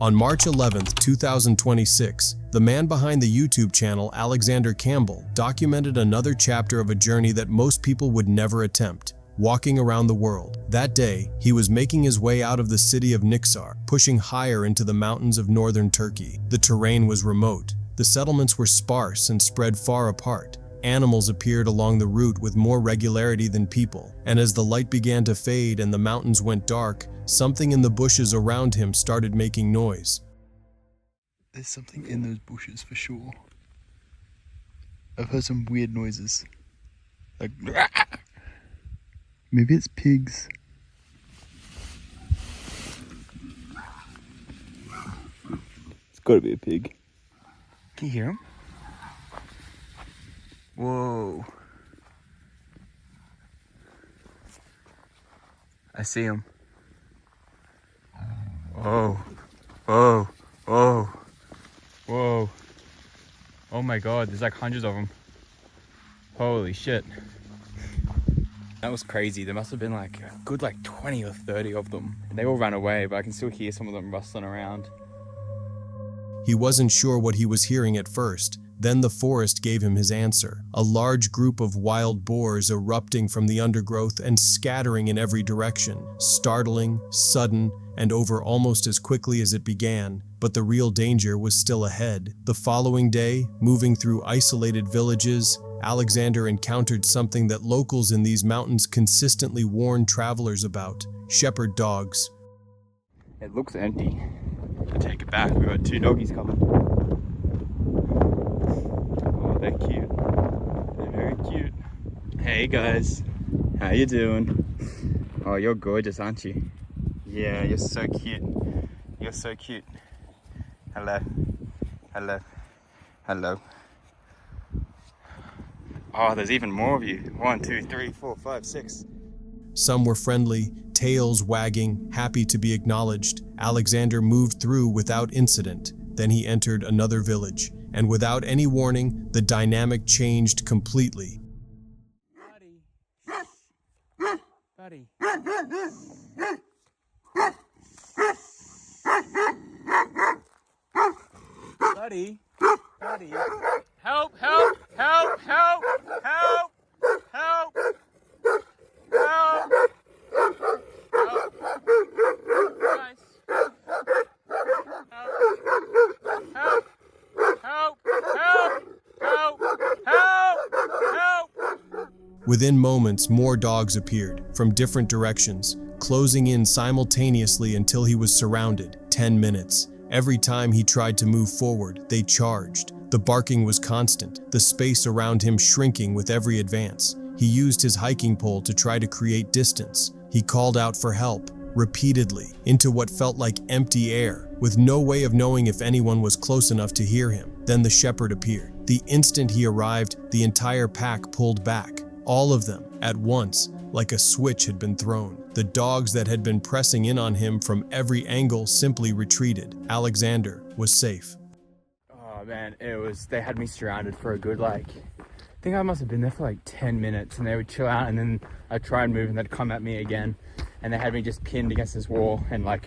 On March 11, 2026, the man behind the YouTube channel Alexander Campbell documented another chapter of a journey that most people would never attempt, walking around the world. That day, he was making his way out of the city of Niksar, pushing higher into the mountains of northern Turkey. The terrain was remote. The settlements were sparse and spread far apart. Animals appeared along the route with more regularity than people, and as the light began to fade and the mountains went dark, something in the bushes around him started making noise. There's something in those bushes for sure. I've heard some weird noises. Like, maybe it's pigs. It's gotta be a pig. Can you hear him? Whoa. I see him. Whoa. Whoa. Whoa. Whoa. Oh my god, there's like hundreds of them. Holy shit. That was crazy. There must have been like a good 20 or 30 of them. They all ran away, but I can still hear some of them rustling around. He wasn't sure what he was hearing at first. Then the forest gave him his answer. A large group of wild boars erupting from the undergrowth and scattering in every direction. Startling, sudden, and over almost as quickly as it began. But the real danger was still ahead. The following day, moving through isolated villages, Alexander encountered something that locals in these mountains consistently warn travelers about: shepherd dogs. It looks empty. I take it back, we've got two doggies coming. Oh, they're cute. They're very cute. Hey guys, how you doing? Oh, you're gorgeous, aren't you? Yeah, you're so cute. You're so cute. Hello. Hello. Hello. Oh, there's even more of you. 1, 2, 3, 4, 5, 6. Some were friendly, tails wagging, happy to be acknowledged. Alexander moved through without incident. Then he entered another village, and without any warning, the dynamic changed completely. Buddy. Buddy. Buddy. Help, help, help, help, help, help, help, help, guys, help, help, help, help, help, help. Within moments, more dogs appeared, from different directions, closing in simultaneously until he was surrounded. 10 minutes. Every time he tried to move forward, they charged. The barking was constant, the space around him shrinking with every advance. He used his hiking pole to try to create distance. He called out for help, repeatedly, into what felt like empty air, with no way of knowing if anyone was close enough to hear him. Then the shepherd appeared. The instant he arrived, the entire pack pulled back. All of them, at once, like a switch had been thrown. The dogs that had been pressing in on him from every angle simply retreated. Alexander was safe. Oh man, they had me surrounded for a good I think I must have been there for 10 minutes, and they would chill out, and then I'd try and move and they'd come at me again, and they had me just pinned against this wall, and I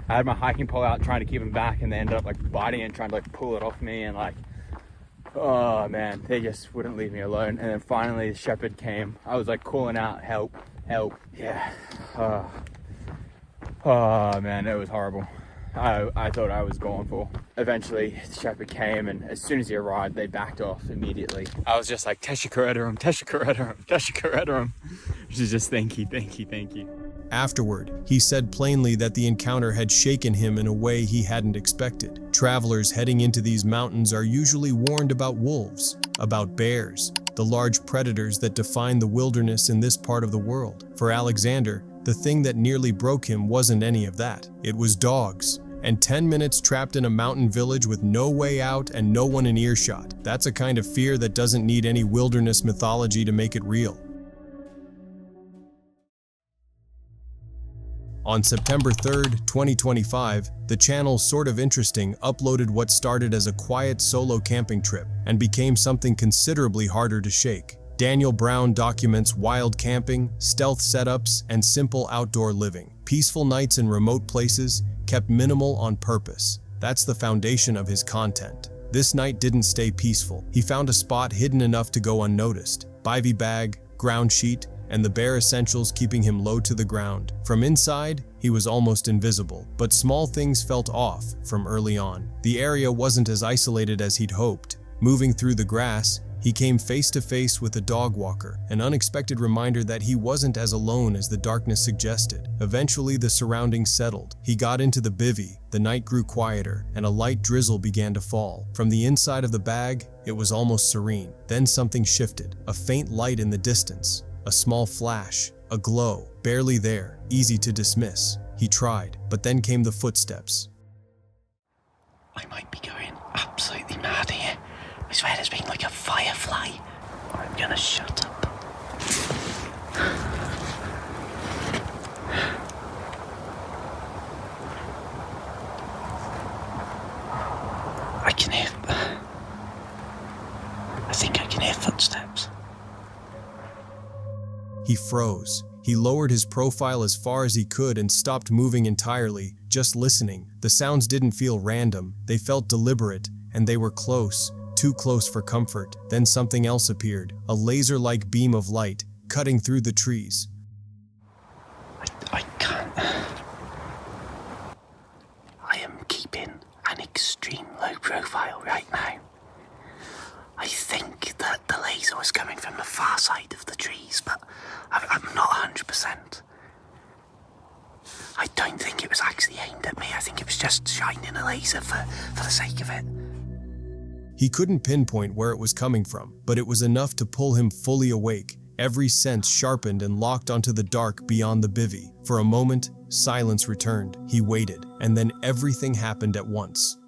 had my hiking pole out trying to keep them back, and they ended up biting it and trying to pull it off me, and oh man, they just wouldn't leave me alone. And then finally the shepherd came. I was calling out, help, help. Yeah. Oh man, it was horrible. I thought I was gone for. Eventually the shepherd came, and as soon as he arrived, they backed off immediately. I was just like, Teshikaredarum, Teshikaredarum, Teshikaredarum. Which is just thank you, thank you, thank you. Afterward, he said plainly that the encounter had shaken him in a way he hadn't expected. Travelers heading into these mountains are usually warned about wolves, about bears, the large predators that define the wilderness in this part of the world. For Alexander, the thing that nearly broke him wasn't any of that. It was dogs. And 10 minutes trapped in a mountain village with no way out and no one in earshot. That's a kind of fear that doesn't need any wilderness mythology to make it real. On September 3rd, 2025, the channel Sort of Interesting uploaded what started as a quiet solo camping trip and became something considerably harder to shake. Daniel Brown documents wild camping, stealth setups, and simple outdoor living. Peaceful nights in remote places, kept minimal on purpose. That's the foundation of his content. This night didn't stay peaceful. He found a spot hidden enough to go unnoticed. Bivy bag, ground sheet, and the bare essentials keeping him low to the ground. From inside, he was almost invisible, but small things felt off from early on. The area wasn't as isolated as he'd hoped. Moving through the grass, he came face to face with a dog walker, an unexpected reminder that he wasn't as alone as the darkness suggested. Eventually, the surroundings settled. He got into the bivvy, the night grew quieter, and a light drizzle began to fall. From the inside of the bag, it was almost serene. Then something shifted, a faint light in the distance, a small flash, a glow, barely there, easy to dismiss. He tried, but then came the footsteps. I might be going absolutely mad here. I swear there's been like a firefly. I'm gonna shut up. I can hear... I think I can hear footsteps. He froze. He lowered his profile as far as he could and stopped moving entirely, just listening. The sounds didn't feel random. They felt deliberate, and they were close. Too close for comfort. Then something else appeared, a laser-like beam of light, cutting through the trees. I can't... I am keeping an extreme low profile right now. I think that the laser was coming from the far side of the trees, but I'm not 100%. I don't think it was actually aimed at me. I think it was just shining a laser for the sake of it. He couldn't pinpoint where it was coming from, but it was enough to pull him fully awake, every sense sharpened and locked onto the dark beyond the bivvy. For a moment, silence returned. He waited, and then everything happened at once.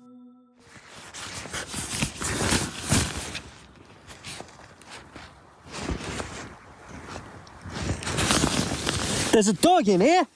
There's a dog in here!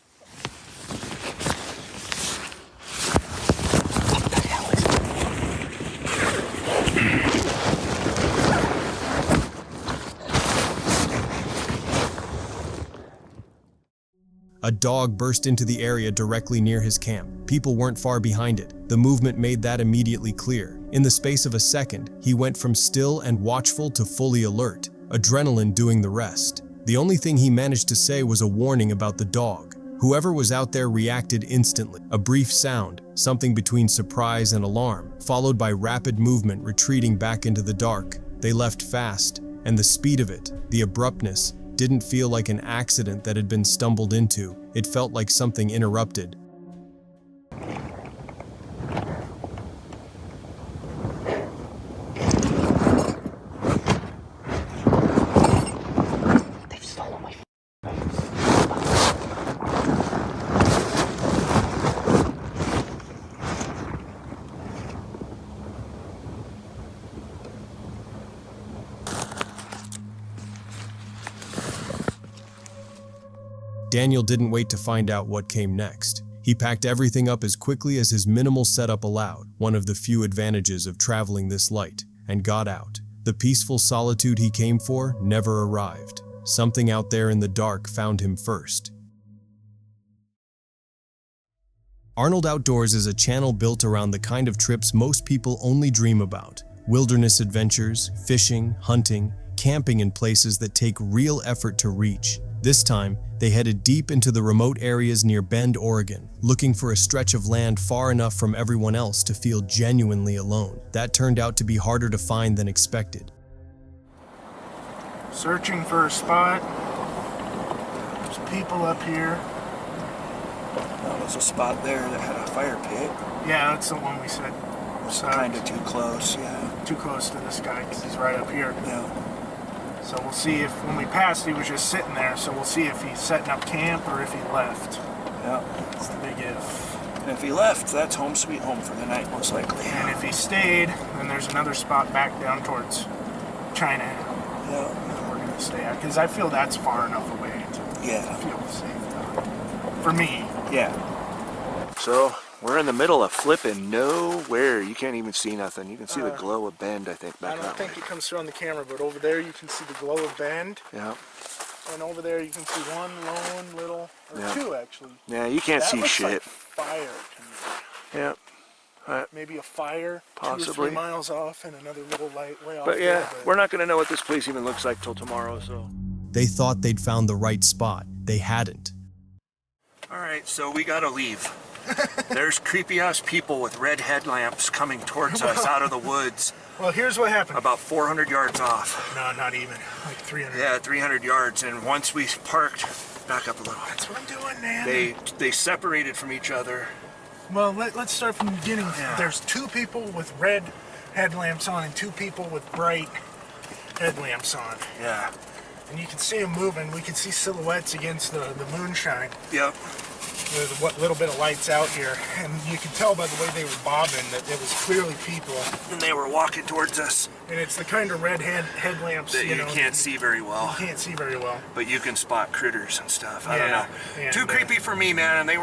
A dog burst into the area directly near his camp. People weren't far behind it. The movement made that immediately clear. In the space of a second, he went from still and watchful to fully alert, adrenaline doing the rest. The only thing he managed to say was a warning about the dog. Whoever was out there reacted instantly. A brief sound, something between surprise and alarm, followed by rapid movement retreating back into the dark. They left fast, and the speed of it, the abruptness, didn't feel like an accident that had been stumbled into. It felt like something interrupted. They've stolen my Daniel didn't wait to find out what came next. He packed everything up as quickly as his minimal setup allowed, one of the few advantages of traveling this light, and got out. The peaceful solitude he came for never arrived. Something out there in the dark found him first. Arnold Outdoors is a channel built around the kind of trips most people only dream about. Wilderness adventures, fishing, hunting, camping in places that take real effort to reach. This time, they headed deep into the remote areas near Bend, Oregon, looking for a stretch of land far enough from everyone else to feel genuinely alone. That turned out to be harder to find than expected. Searching for a spot. There's people up here. Well, there's a spot there that had a fire pit. Yeah, that's the one we said. It's kind of too close, yeah. Too close to this guy because he's right up here. Yeah. So we'll see if, when we passed, he was just sitting there. So we'll see if he's setting up camp or if he left. Yeah. That's the big if. And if he left, that's home sweet home for the night, most likely. And if he stayed, then there's another spot back down towards China Yeah. that we're going to stay at. Because I feel that's far enough away to Yeah. feel safe. For me. Yeah. So, we're in the middle of flipping nowhere. You can't even see nothing. You can see the glow of Bend, I think, back I don't that think way. it comes through on the camera, but over there you can see the glow of Bend. Yeah. And over there you can see one lone little, or Yeah. two actually. Yeah, you can't That see looks shit. like fire to me. Yeah. Maybe a fire 2 or Possibly. 3 miles off and another little light way off. But yeah, there, we're not going to know what this place even looks like till tomorrow, so. They thought they'd found the right spot. They hadn't. All right, so we got to leave. There's creepy-ass people with red headlamps coming towards us out of the woods. Well, here's what happened. About 400 yards off. No, not even. Like 300. Yeah, 300 yards. And once we parked, back up a little. That's what I'm doing, man. They separated from each other. Well, let's start from the beginning. Yeah. There's 2 people with red headlamps on and 2 people with bright headlamps on. Yeah. And you can see them moving. We can see silhouettes against the moonshine. Yep. With what little bit of lights out here. And you can tell by the way they were bobbing that it was clearly people. And they were walking towards us. And it's the kind of red headlamps That you can't see very well. You can't see very well. But you can spot critters and stuff. I don't Yeah, know. and, Too creepy for me, man. And they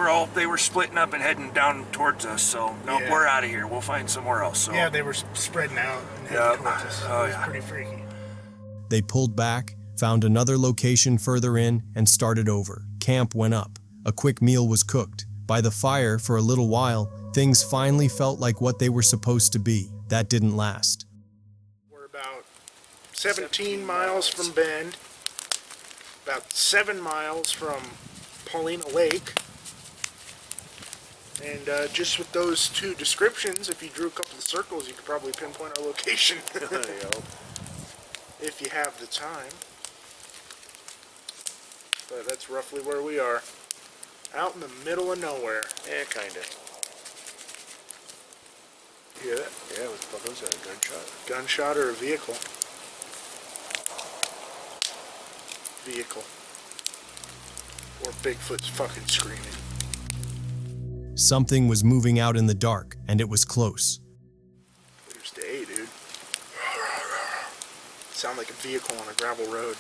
were splitting up and heading down towards us. So no, Yeah. we're out of here. We'll find somewhere else. So Yeah, they were spreading out and heading Yep. towards us. Oh, It was yeah. pretty freaky. They pulled back, found another location further in, and started over. Camp went up. A quick meal was cooked. By the fire, for a little while, things finally felt like what they were supposed to be. That didn't last. We're about 17 miles from Bend, about 7 miles from Paulina Lake, and just with those 2 descriptions, if you drew a couple of circles, you could probably pinpoint our location. If you have the time. But that's roughly where we are. Out in the middle of nowhere. Yeah, kinda. You hear that? Yeah, what was that? A gunshot? Gunshot or a vehicle? Vehicle. Or Bigfoot's fucking screaming. Something was moving out in the dark, and it was close. There's day, dude. Sound like a vehicle on a gravel road.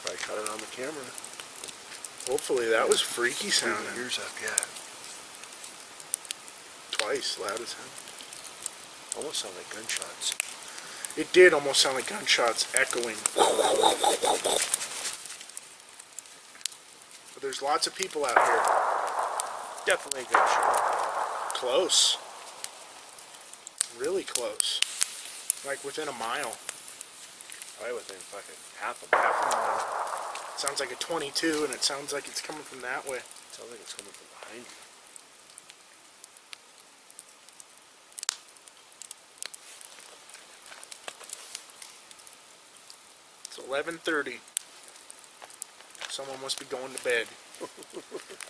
I caught it on the camera. Hopefully that was freaky sounding. Ears up, yeah. Twice, loud as hell. Almost sound like gunshots. It did almost sound like gunshots echoing. But there's lots of people out here. Definitely a gunshot. Close. Really close. Like within a mile. Probably within fucking half a mile. Sounds like a 22, and it sounds like it's coming from that way. Sounds like it's coming from behind you. It's 11:30. Someone must be going to bed.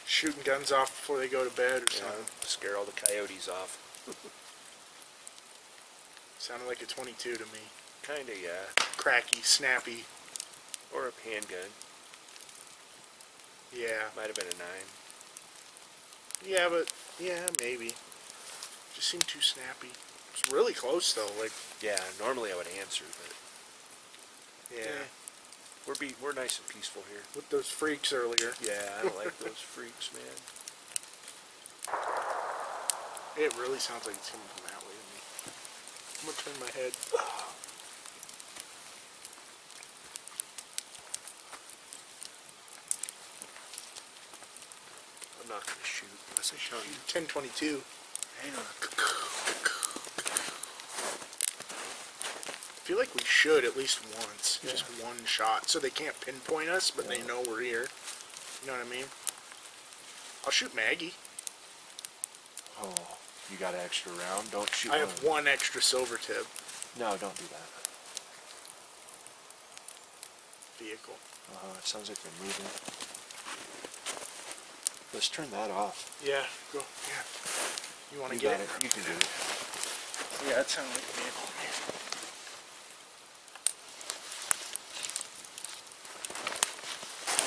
Shooting guns off before they go to bed or something. Scare all the coyotes off. Sounded like a 22 to me. Kinda, yeah. Cracky, snappy. Or a handgun. Yeah. Might have been a 9. Yeah, but, yeah, maybe. Just seemed too snappy. It's really close, though. Like, Yeah, normally I would answer, but yeah. we're nice and peaceful here. With those freaks earlier. Yeah, I don't like those freaks, man. It really sounds like it's coming from that way to me. I'm gonna turn my head. I'm not gonna shoot unless I show you. 1022. Hang on. I feel like we should at least once. Yeah. Just one shot. So they can't pinpoint us, but they know we're here. You know what I mean? I'll shoot Maggie. Oh, you got an extra round? Don't shoot I have one extra silver tip. No, don't do that. Vehicle. It sounds like they're moving. Let's turn that off. Yeah, go. Yeah. You want to You get got it? it. You can do it. Yeah, that sounded like a vehicle.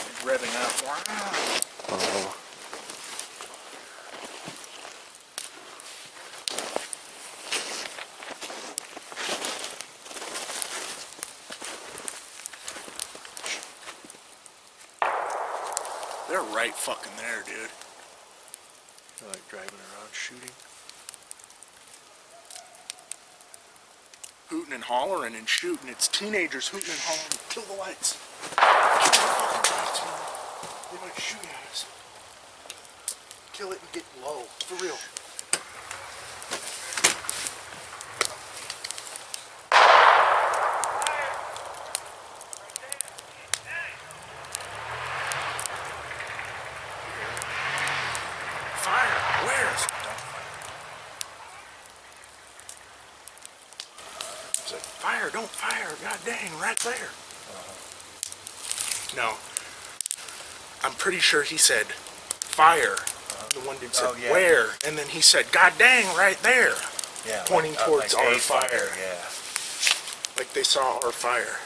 It's revving up. Wow. Oh. They're right fucking there, dude. They're like driving around shooting. Hooting and hollering and shooting. It's teenagers hooting and hollering. Kill the lights. Kill the fucking lights, man. They might shoot at us. Kill it and Get low, for real. Fire! Where? He's like, fire, don't fire. God dang, right there. No. I'm pretty sure he said, fire. The one dude said, where? And then he said, God dang, right there. Yeah, pointing towards like our a fire. Yeah. Like they saw our fire.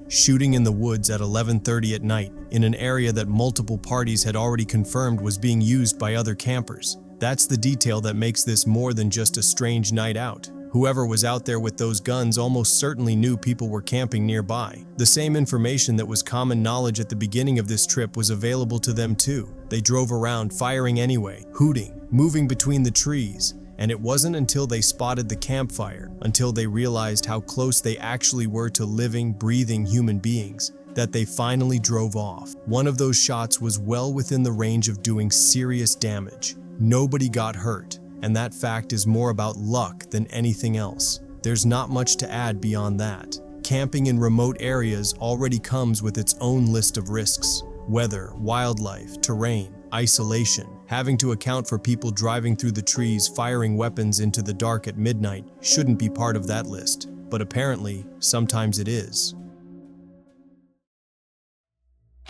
Shooting in the woods at 11:30 at night in an area that multiple parties had already confirmed was being used by other campers. That's the detail that makes this more than just a strange night out. Whoever was out there with those guns almost certainly knew people were camping nearby. The same information that was common knowledge at the beginning of this trip was available to them too. They drove around firing anyway, hooting, moving between the trees. And it wasn't until they spotted the campfire, until they realized how close they actually were to living, breathing human beings, that they finally drove off. One of those shots was well within the range of doing serious damage. Nobody got hurt, and that fact is more about luck than anything else. There's not much to add beyond that. Camping in remote areas already comes with its own list of risks. Weather, wildlife, terrain, isolation. Having to account for people driving through the trees firing weapons into the dark at midnight shouldn't be part of that list, but apparently, sometimes it is.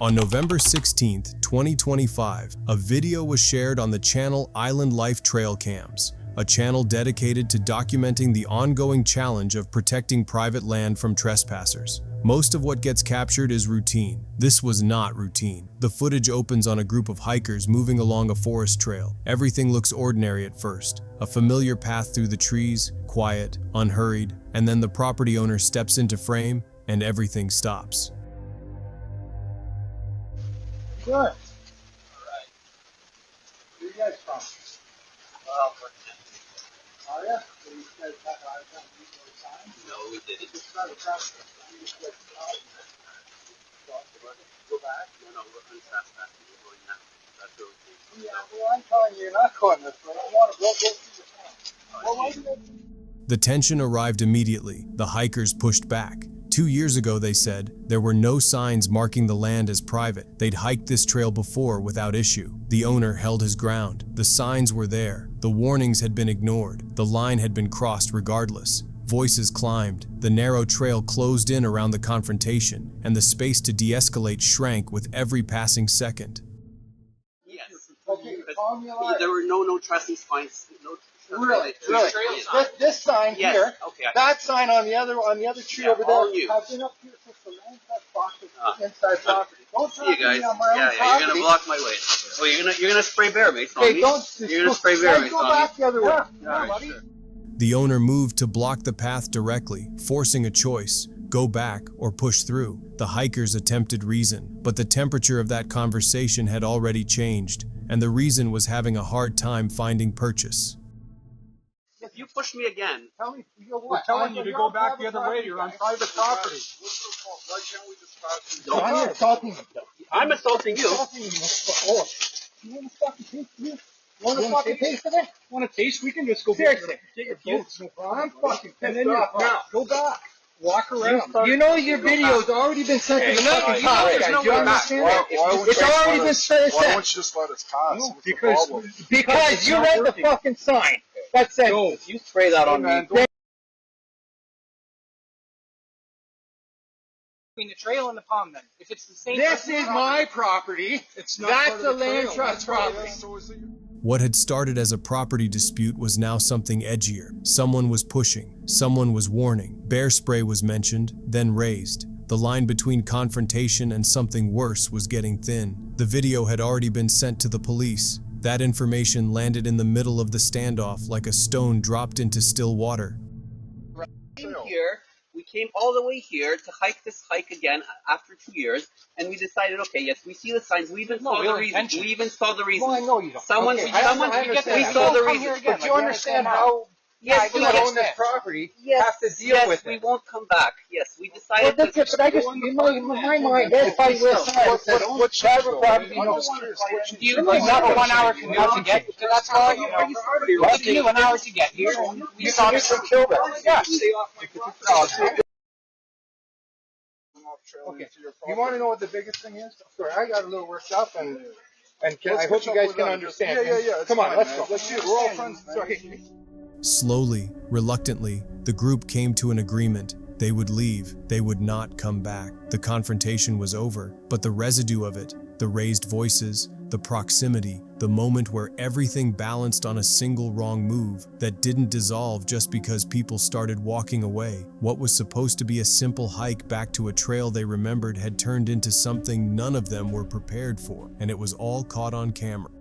On November 16, 2025, a video was shared on the channel Island Life Trail Cams, a channel dedicated to documenting the ongoing challenge of protecting private land from trespassers. Most of what gets captured is routine. This was not routine. The footage opens on a group of hikers moving along a forest trail. Everything looks ordinary at first. A familiar path through the trees, quiet, unhurried, and then the property owner steps into frame and everything stops. Good. All right. Where you guys from? Well, are you? So you guys have a hard time using those signs? No, we didn't. It's not a problem. You just get go back? No, we're on trespassing. We're going now. That's where we came from. Yeah, well, I'm telling you, you're not going this way. I want to go through the town. Well, why do you... The tension arrived immediately. The hikers pushed back. 2 years ago, they said, there were no signs marking the land as private. They'd hiked this trail before without issue. The owner held his ground. The signs were there. The warnings had been ignored. The line had been crossed regardless. Voices climbed. The narrow trail closed in around the confrontation, and the space to de-escalate shrank with every passing second. Yes. Okay, there were no trespassing signs. Really? This sign here, okay. that sign on the other tree over there. I've been up here since the land trust box inside property. Don't See you guys. You're gonna block my way. Well, you're gonna spray bear mace on Okay, me. You're gonna spray bear mace go on back me. the other way. All right, sure. The owner moved to block the path directly, forcing a choice: go back or push through. The hikers attempted reason, but the temperature of that conversation had already changed, and the reason was having a hard time finding purchase. If you push me again, Tell me, We're telling you to go back the other way. You're on private property. Why can't we just pass? I'm assaulting you. I'm assaulting you. Oh, you want to fucking taste this? You want to fucking taste of it? Want a taste? We can just go Seriously. get your kids. I'm fucking And pissed then off. now, Go back. walk around. You know your video's already been sent to the Hey, fucking cops, there's guys. no You way understand back. that? It's already been sent. Why don't you just let us pass? No, What's the problem? Because you read the fucking sign. That's it. Go. You spray that on me. Between the trail and the pond, then. If it's the same. This is my property. It's not part That's of a the land trail. trust property. What had started as a property dispute was now something edgier. Someone was pushing, someone was warning. Bear spray was mentioned, then raised. The line between confrontation and something worse was getting thin. The video had already been sent to the police. That information landed in the middle of the standoff like a stone dropped into still water. Here, we came all the way here to hike this hike again after 2 years, and we decided, okay, yes, we see the signs. We even saw the reason. We Well, I know you don't. Someone, Okay, we saw the reason. But you understand how Yes, we own this property, have to deal with we it. won't come back. Yes, we Well, decided that's it, but I just, in my mind, if I was what private property, you know, Do you like not a 1 hour commute to get to that spot, you know, what's it take 1 hour to get here? You can obviously kill them. Yeah. Okay, you want to know what the biggest thing is? Sorry, I got a little worked up, and I hope you guys can understand. Yeah. Come on, let's go. Let's do it. We're all friends. Sorry. Slowly, reluctantly, the group came to an agreement. They would leave. They would not come back. The confrontation was over, but the residue of it, the raised voices, the proximity, the moment where everything balanced on a single wrong move that didn't dissolve just because people started walking away. What was supposed to be a simple hike back to a trail they remembered had turned into something none of them were prepared for, and it was all caught on camera.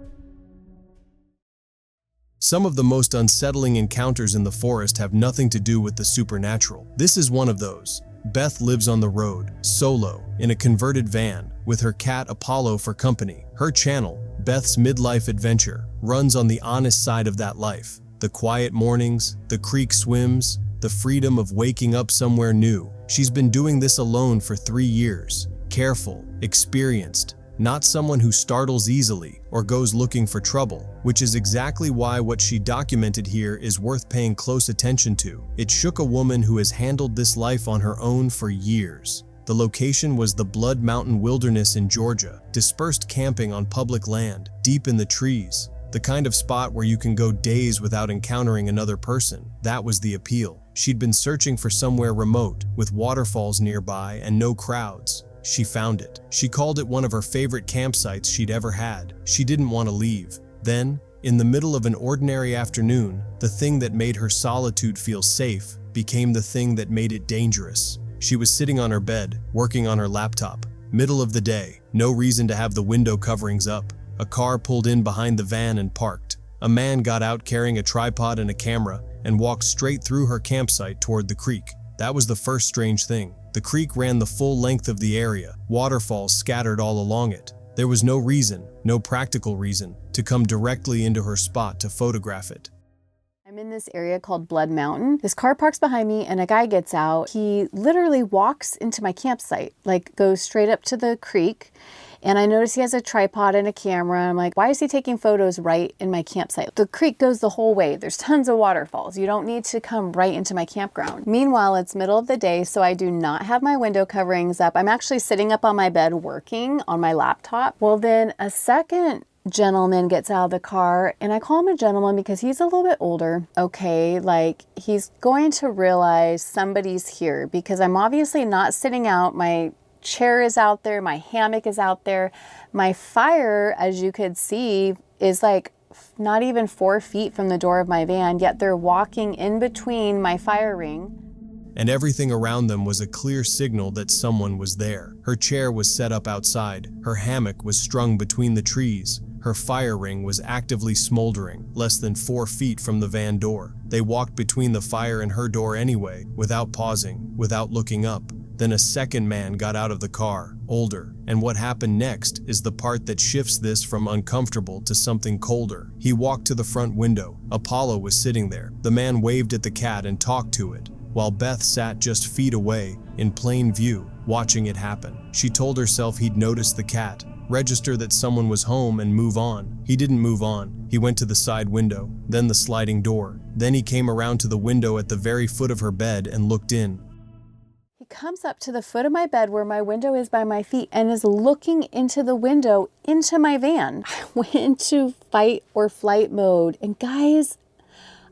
Some of the most unsettling encounters in the forest have nothing to do with the supernatural. This is one of those. Beth lives on the road, solo, in a converted van, with her cat Apollo for company. Her channel, Beth's Midlife Adventure, runs on the honest side of that life. The quiet mornings, the creek swims, the freedom of waking up somewhere new. She's been doing this alone for 3 years. Careful, experienced, not someone who startles easily or goes looking for trouble, which is exactly why what she documented here is worth paying close attention to. It shook a woman who has handled this life on her own for years. The location was the Blood Mountain Wilderness in Georgia, dispersed camping on public land, deep in the trees, the kind of spot where you can go days without encountering another person. That was the appeal. She'd been searching for somewhere remote, with waterfalls nearby and no crowds. She found it. She called it one of her favorite campsites she'd ever had. She didn't want to leave. Then, in the middle of an ordinary afternoon, the thing that made her solitude feel safe became the thing that made it dangerous. She was sitting on her bed, working on her laptop. Middle of the day, no reason to have the window coverings up. A car pulled in behind the van and parked. A man got out carrying a tripod and a camera and walked straight through her campsite toward the creek. That was the first strange thing. The creek ran the full length of the area, waterfalls scattered all along it. There was no reason, no practical reason, to come directly into her spot to photograph it. I'm in this area called Blood Mountain. This car parks behind me and a guy gets out. He literally walks into my campsite, like goes straight up to the creek. And I notice he has a tripod and a camera. I'm like, why is he taking photos right in my campsite? The creek goes the whole way. There's tons of waterfalls. You don't need to come right into my campground. Meanwhile, it's middle of the day, so I do not have my window coverings up. I'm actually sitting up on my bed working on my laptop. Well, then a second gentleman gets out of the car, and I call him a gentleman because he's a little bit older. Okay, like he's going to realize somebody's here because I'm obviously not sitting out. My chair is out there, my hammock is out there. My fire, as you could see, is like not even 4 feet from the door of my van, yet they're walking in between my fire ring. And everything around them was a clear signal that someone was there. Her chair was set up outside. Her hammock was strung between the trees. Her fire ring was actively smoldering, less than 4 feet from the van door. They walked between the fire and her door anyway, without pausing, without looking up. Then a second man got out of the car, older, and what happened next is the part that shifts this from uncomfortable to something colder. He walked to the front window. Apollo was sitting there. The man waved at the cat and talked to it, while Beth sat just feet away, in plain view, watching it happen. She told herself he'd noticed the cat, register that someone was home and move on. He didn't move on. He went to the side window, then the sliding door. Then he came around to the window at the very foot of her bed and looked in. He comes up to the foot of my bed where my window is by my feet and is looking into the window into my van. I went into fight or flight mode, and guys,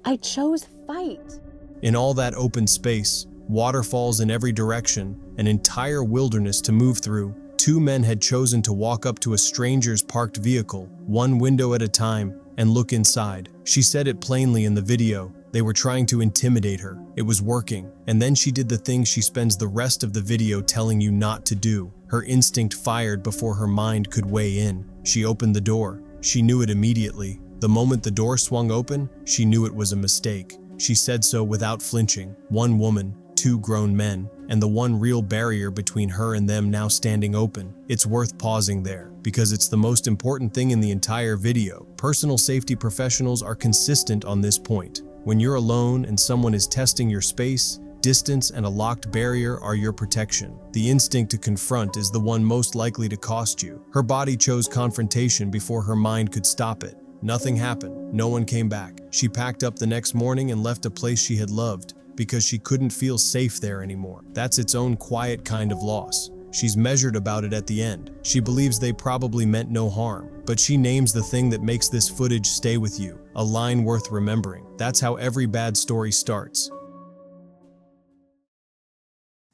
I chose fight. In all that open space, waterfalls in every direction, an entire wilderness to move through, 2 men had chosen to walk up to a stranger's parked vehicle, one window at a time, and look inside. She said it plainly in the video. They were trying to intimidate her. It was working. And then she did the thing she spends the rest of the video telling you not to do. Her instinct fired before her mind could weigh in. She opened the door. She knew it immediately. The moment the door swung open, she knew it was a mistake. She said so without flinching. 1 woman, 2 grown men, and the one real barrier between her and them now standing open. It's worth pausing there, because it's the most important thing in the entire video. Personal safety professionals are consistent on this point. When you're alone and someone is testing your space, distance and a locked barrier are your protection. The instinct to confront is the one most likely to cost you. Her body chose confrontation before her mind could stop it. Nothing happened. No one came back. She packed up the next morning and left a place she had loved because she couldn't feel safe there anymore. That's its own quiet kind of loss. She's measured about it at the end. She believes they probably meant no harm, but she names the thing that makes this footage stay with you, a line worth remembering. That's how every bad story starts.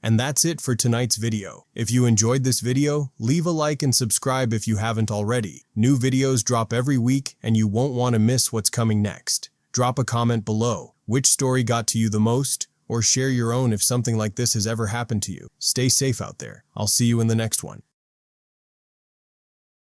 And that's it for tonight's video. If you enjoyed this video, leave a like and subscribe if you haven't already. New videos drop every week and you won't want to miss what's coming next. Drop a comment below. Which story got to you the most? Or share your own if something like this has ever happened to you. Stay safe out there. I'll see you in the next one.